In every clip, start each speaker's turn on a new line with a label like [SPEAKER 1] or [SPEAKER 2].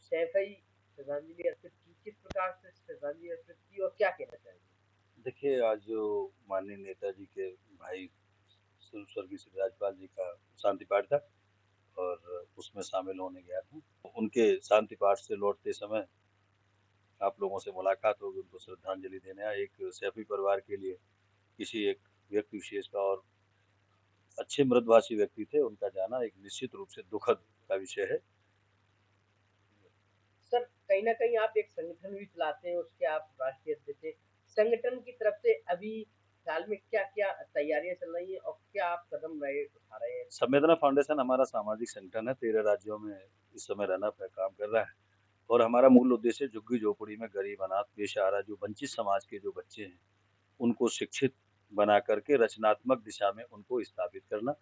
[SPEAKER 1] सैफई श्रद्धांजलि अर्पित की, किस प्रकार से श्रद्धांजलि अर्पित की और क्या कहना चाहेंगे?
[SPEAKER 2] देखिए, आज जो माननीय नेताजी के भाई स्वर्गीय श्री राज्यपाल जी का शांति पाठ था और उसमें शामिल होने गया था। उनके शांति पाठ से लौटते समय आप लोगों से मुलाकात होगी, उनको श्रद्धांजलि देने आए। एक सैफी परिवार के लिए किसी एक व्यक्ति विशेष का और अच्छे मृदभाषी व्यक्ति थे, उनका जाना एक निश्चित रूप से दुखद का विषय है।
[SPEAKER 1] सर, कहीं न कहीं आप एक संगठन भी चलाते हैं, उसके आप राष्ट्रीय अध्यक्ष हैं। संगठन की तरफ से अभी हाल में क्या-क्या तैयारियाँ चल रही हैं और क्या आप कदम रहे उठा रहे हैं?
[SPEAKER 2] संवेदना फाउंडेशन हमारा सामाजिक संगठन है, 13 राज्यों में इस समय रन अप है, काम कर रहा है और हमारा मूल उद्देश्य झुग्गी-झोपड़ी में गरीब, अनाथ, बेसहारा जो वंचित समाज के जो बच्चे हैं, उनको शिक्षित बना करके रचनात्मक दिशा में उनको स्थापित करना।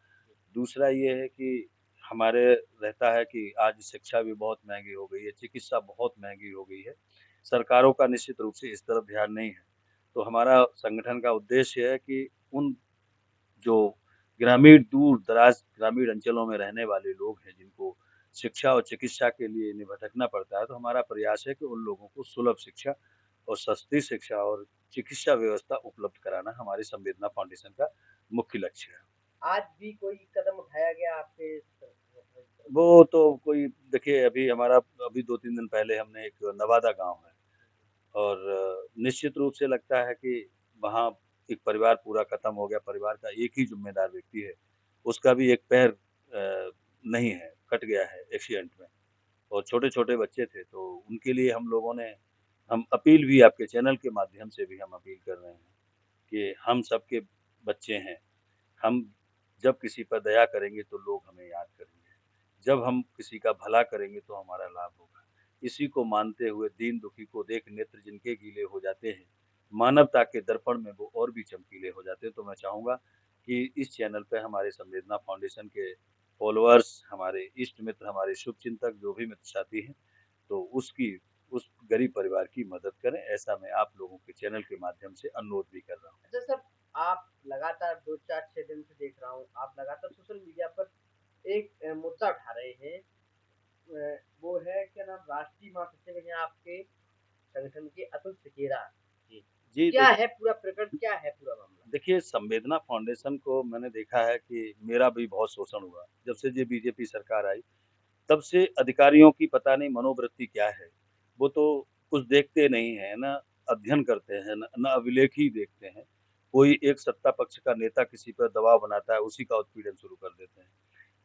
[SPEAKER 2] दूसरा ये है कि हमारे रहता है कि आज शिक्षा भी बहुत महँगी हो गई है, चिकित्सा बहुत महँगी हो गई है। सरकारों का निश्चित रूप से इस तरफ ध्यान नहीं है। तो हमारा संगठन का उद्देश्य है कि उन जो ग्रामीण दूर-दराज ग्रामीण अंचलों में रहने वाले लोग हैं, जिनको शिक्षा और चिकित्सा के लिए इन्हें भटकना पड़ता है, तो हमारा प्रयास है कि उन लोगों को सुलभ शिक्षा और सस्ती शिक्षा और चिकित्सा व्यवस्था उपलब्ध कराना हमारी संवेदना फाउंडेशन का मुख्य लक्ष्य है।
[SPEAKER 1] आज भी कोई कदम उठाया गया आपके संगठन की तरफ से?
[SPEAKER 2] वो तो कोई देखिए अभी हमारा अभी 2-3 दिन पहले हमने एक नवादा गाँव है और निश्चित रूप से लगता है कि वहाँ एक परिवार पूरा खत्म हो गया, परिवार का एक ही ज़िम्मेदार व्यक्ति है, उसका भी एक पैर नहीं है, कट गया है एक्सीडेंट में और छोटे-छोटे बच्चे थे, तो उनके लिए हम लोगों ने हम अपील भी आपके चैनल के माध्यम से भी हम अपील कर रहे हैं कि हम सबके बच्चे हैं, हम जब किसी पर दया करेंगे तो लोग हमें याद करेंगे। जब हम किसी का भला करेंगे तो हमारा लाभ होगा। इसी को मानते हुए दीन दुखी को देख नेत्र जिनके गीले हो जाते हैं, मानवता के दर्पण में वो और भी चमकीले हो जाते हैं। तो मैं चाहूँगा कि इस चैनल पे हमारे संवेदना फाउंडेशन के फॉलोअर्स, हमारे इष्ट मित्र, हमारे शुभचिंतक जो भी मित्र साथी हैं, तो उस गरीब परिवार की मदद करें, ऐसा मैं आप लोगों के चैनल के माध्यम से अनुरोध भी कर रहा हूँ।
[SPEAKER 1] अच्छा सर, आप लगातार 2, 4, 6 दिन से देख रहा हूँ, आप लगातार सोशल मीडिया पर एक मुद्दा उठा रहे हैं। वो है क्या नाम, राष्ट्रीय महासचिव हैं आपके संगठन के अतुल सिकेरा जी।
[SPEAKER 2] जी,
[SPEAKER 1] क्या है पूरा प्रकरण, क्या है पूरा मामला?
[SPEAKER 2] देखिए संवेदना फाउंडेशन को मैंने देखा है कि मेरा भी बहुत शोषण हुआ। जब से ये बीजेपी सरकार आई, तब से अधिकारियों की पता नहीं मनोवृत्ति क्या है। वो तो कुछ देखते नहीं हैं, ना अध्ययन करते हैं, ना अभिलेख ही देखते हैं। कोई एक सत्ता पक्ष का नेता किसी पर दबाव बनाता है, उसी का उत्पीड़न शुरू कर देते हैं।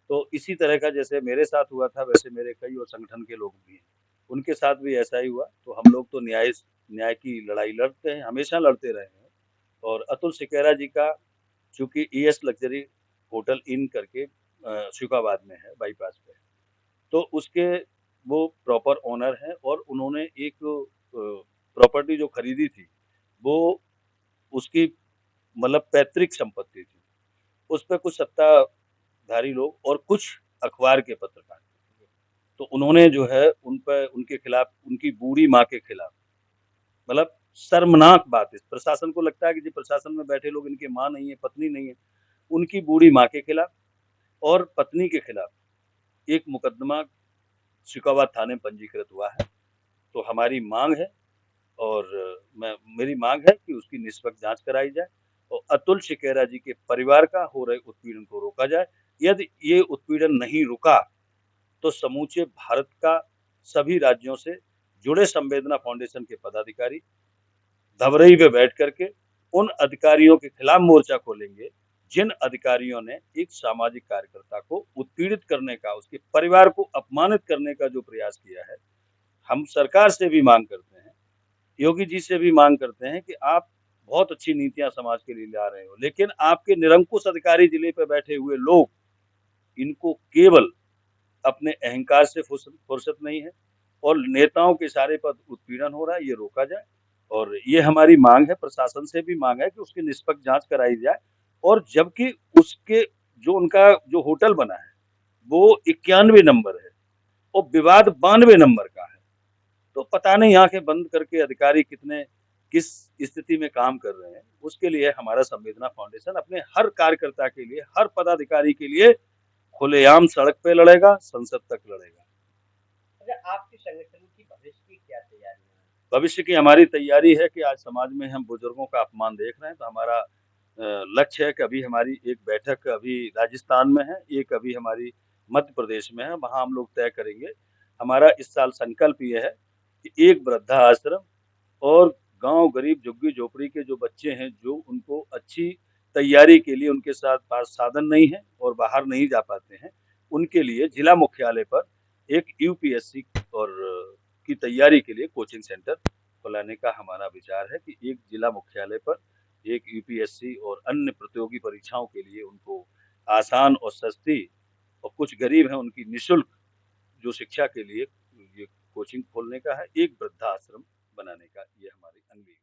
[SPEAKER 2] तो इसी तरह का जैसे मेरे साथ हुआ था, वैसे मेरे कई और संगठन के लोग भी हैं। उनके साथ भी ऐसा ही हुआ, तो हम लोग तो न्याय की लड़ाई लड़ते हैं, हमेशा लड़ते रहे हैं। और अतुल सिकेरा जी का चूँकि ईएस लग्ज़री होटल इन करके शुकाबाद में है, बाईपास पे। तो उसके वो प्रॉपर ओनर हैं और उन्होंने एक प्रॉपर्टी जो खरीदी थी, वो उसकी मतलब पैतृक संपत्ति थी। उस पे कुछ सत्ताधारी लोग और कुछ अखबार के पत्रकार, तो उन्होंने जो है उन पे उनके खिलाफ, उनकी बूढ़ी माँ के खिलाफ, मतलब शर्मनाक बात है। प्रशासन को लगता है कि जी प्रशासन में बैठे लोग इनकी माँ नहीं है, पत्नी नहीं है। उनकी बूढ़ी माँ के खिलाफ और पत्नी के खिलाफ एक मुकदमा शिकावात थाने में पंजीकृत हुआ है। तो हमारी मांग है और मैं मेरी मांग है कि उसकी निष्पक्ष जांच कराई जाए और अतुल शिकेरा जी के परिवार का हो रहे उत्पीड़न को रोका जाए। यदि ये उत्पीड़न नहीं रुका तो समूचे भारत का सभी राज्यों से जुड़े संवेदना फाउंडेशन के पदाधिकारी धवरई पे बैठ करके उन अधिकारियों के खिलाफ मोर्चा खोलेंगे, जिन अधिकारियों ने एक सामाजिक कार्यकर्ता को उत्पीड़ित करने का, उसके परिवार को अपमानित करने का जो प्रयास किया है। हम सरकार से भी मांग करते हैं, योगी जी से भी मांग करते हैं कि आप बहुत अच्छी नीतियां समाज के लिए ला रहे हो, लेकिन आपके निरंकुश अधिकारी जिले पे बैठे हुए लोग, इनको केवल अपने अहंकार से फुर्सत नहीं है और नेताओं के इशारे पर उत्पीड़न हो रहा है, ये रोका जाए। और ये हमारी मांग है, प्रशासन से भी मांग है कि उसकी निष्पक्ष जांच कराई जाए। और जबकि उसके जो उनका जो होटल बना है वो 91 नंबर है और विवाद 92 नंबर का है। तो पता नहीं आंखें बंद करके अधिकारी कितने किस स्थिति में काम कर रहे हैं। उसके लिए हमारा संवेदना फाउंडेशन अपने हर कार्यकर्ता के लिए, हर पदाधिकारी के लिए खुलेआम सड़क पे लड़ेगा, संसद तक लड़ेगा।
[SPEAKER 1] अच्छा, आपके संगठन की भविष्य की क्या तैयारियाँ हैं?
[SPEAKER 2] भविष्य की हमारी तैयारी है कि आज समाज में हम बुजुर्गों का अपमान देख रहे हैं, तो हमारा लक्ष्य है कि अभी हमारी एक बैठक अभी राजस्थान में है, एक अभी हमारी मध्य प्रदेश में है, वहाँ हम लोग तय करेंगे। हमारा इस साल संकल्प ये है कि एक वृद्धाश्रम और गाँव गरीब झुग्गी-झोपड़ी के जो बच्चे हैं, जो उनको अच्छी तैयारी के लिए उनके साथ पास साधन नहीं है और बाहर नहीं जा पाते हैं, उनके लिए जिला मुख्यालय पर एक यूपीएससी और की तैयारी के लिए कोचिंग सेंटर खुलाने का हमारा विचार है कि एक जिला मुख्यालय पर एक यूपीएससी और अन्य प्रतियोगी परीक्षाओं के लिए उनको आसान और सस्ती और कुछ गरीब हैं उनकी निःशुल्क जो शिक्षा के लिए ये कोचिंग खोलने का है, एक वृद्धाश्रम बनाने का ये हमारी अगली